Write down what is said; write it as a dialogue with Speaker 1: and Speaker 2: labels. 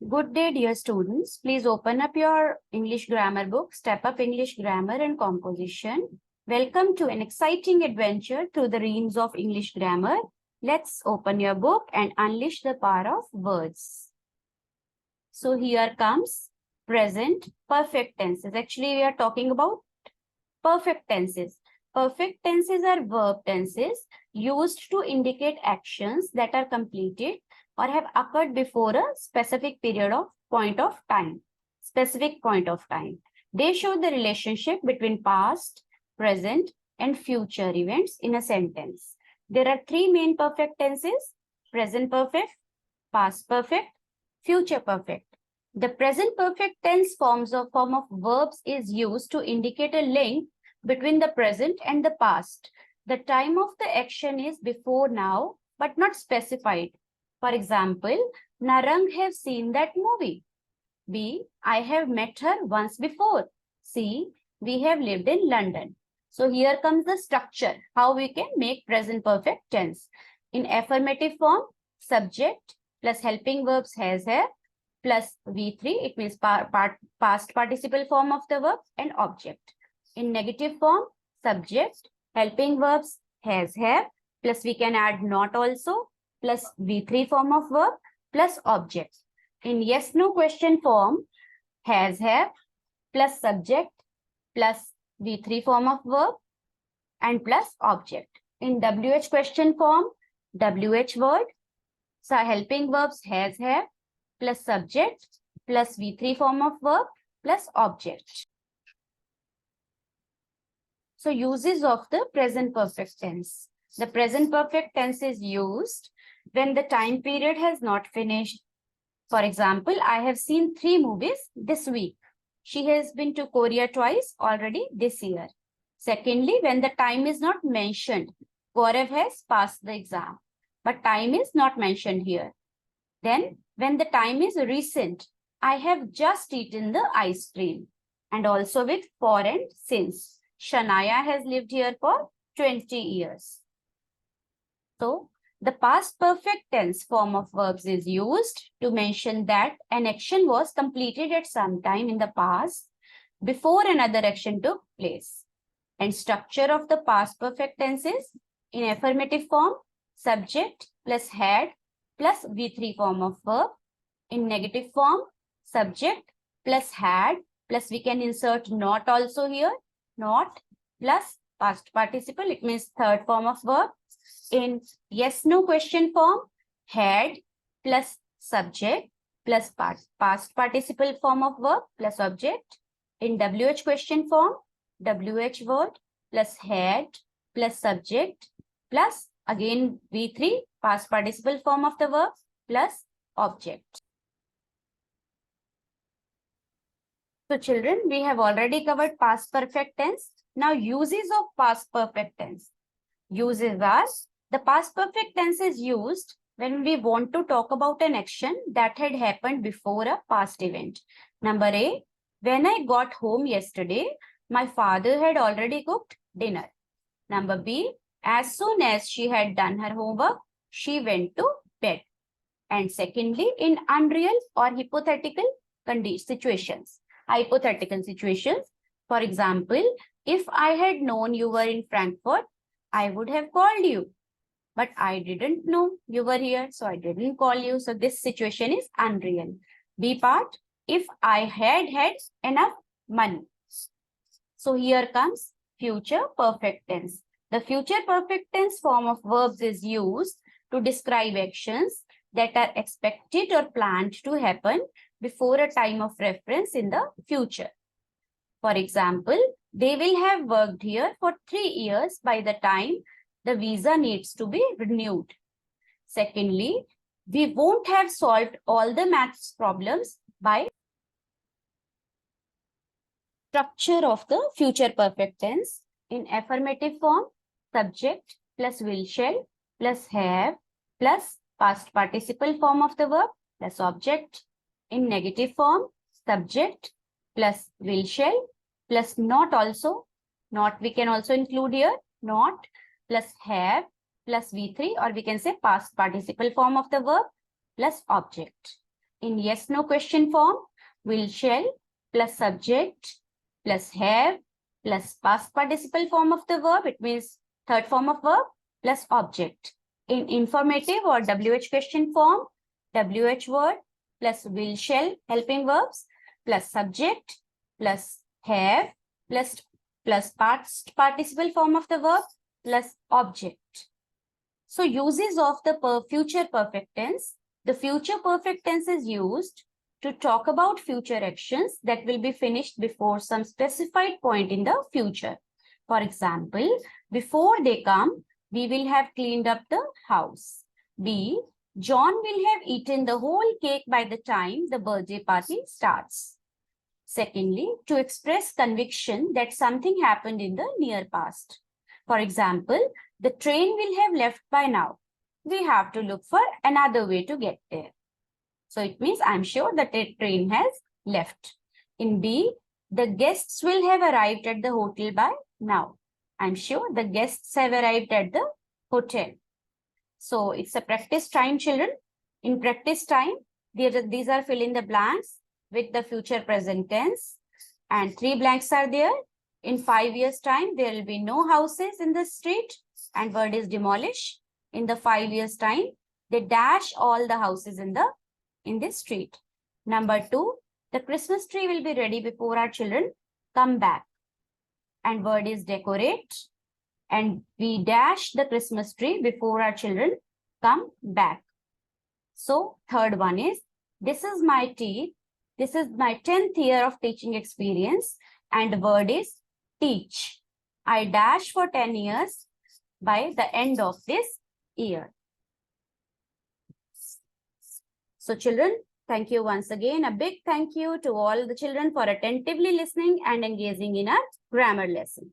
Speaker 1: Good day, dear students. Please open up your English grammar book, Step Up English Grammar and Composition. Welcome to an exciting adventure through the realms of English grammar. Let's open your book and unleash the power of words. So here comes present perfect tenses. Actually, we are talking about perfect tenses. Perfect tenses are verb tenses used to indicate actions that are completed or have occurred before a specific point of time. They show the relationship between past, present, and future events in a sentence. There are three main perfect tenses: present perfect, past perfect, future perfect. The present perfect tense form of verbs is used to indicate a link between the present and the past. The time of the action is before now, but not specified. For example, Narang have seen that movie. B, I have met her once before. C, we have lived in London. So here comes the structure, how we can make present perfect tense. In affirmative form, subject plus helping verbs has, have, plus V3, it means past participle form of the verb, and object. In negative form, subject, helping verbs has, have, plus we can add not also, plus V3 form of verb, plus object. In yes, no question form, has, have, plus subject, plus V3 form of verb, and plus object. In WH question form, WH word, so helping verbs has, have, plus subject, plus V3 form of verb, plus object. So uses of the present perfect tense. The present perfect tense is used when the time period has not finished. For example, I have seen 3 movies this week. She has been to Korea twice already this year. Secondly, when the time is not mentioned, Gaurav has passed the exam, but time is not mentioned here. Then, when the time is recent, I have just eaten the ice cream. And also with for and since. Shania has lived here for 20 years. So, the past perfect tense form of verbs is used to mention that an action was completed at some time in the past before another action took place. And structure of the past perfect tenses: in affirmative form, subject plus had plus V3 form of verb. In negative form, subject plus had plus we can insert not also here, not plus past participle, it means third form of verb. In yes no question form, had plus subject plus past participle form of verb plus object. In WH question form, WH word plus had plus subject plus again V3 past participle form of the verb plus object. So children, we have already covered past perfect tense. Now uses of past perfect tense. Uses are: the past perfect tense is used when we want to talk about an action that had happened before a past event. Number A, when I got home yesterday, my father had already cooked dinner. Number B, as soon as she had done her homework, she went to bed. And secondly, in unreal or hypothetical situations. Hypothetical situations. For example, if I had known you were in Frankfurt, I would have called you. But I didn't know you were here, so I didn't call you. So this situation is unreal. B part, if I had enough money. So here comes future perfect tense. The future perfect tense form of verbs is used to describe actions that are expected or planned to happen before a time of reference in the future. For example, they will have worked here for 3 years by the time the visa needs to be renewed. Secondly, we won't have solved all the maths problems by structure of the future perfect tense. In affirmative form, subject plus will shall plus have plus past participle form of the verb plus object. In negative form, subject plus will shall plus not also. Not we can also include here, not plus have plus V3, or we can say past participle form of the verb plus object. In yes/no question form, will, shall plus subject plus have plus past participle form of the verb. It means third form of verb plus object. In informative or WH question form, WH word plus will, shall helping verbs plus subject plus have plus past participle form of the verb plus object. So uses of the future perfect tense. The future perfect tense is used to talk about future actions that will be finished before some specified point in the future. For example, before they come, we will have cleaned up the house. B, John will have eaten the whole cake by the time the birthday party starts. Secondly, to express conviction that something happened in the near past. For example, the train will have left by now. We have to look for another way to get there. So it means I'm sure that the train has left. In B, the guests will have arrived at the hotel by now. I'm sure the guests have arrived at the hotel. So it's a practice time, children. In practice time, these are fill in the blanks with the future present tense. And 3 blanks are there. In 5 years' time, there will be no houses in the street and word is demolish. In the 5 years' time, they dash all the houses in the street. Number 2, the Christmas tree will be ready before our children come back. And word is decorate. And we dash the Christmas tree before our children come back. So third one is, this is my 10th year of teaching experience. And the word is teach. I dash for 10 years by the end of this year. So children, thank you once again. A big thank you to all the children for attentively listening and engaging in our grammar lesson.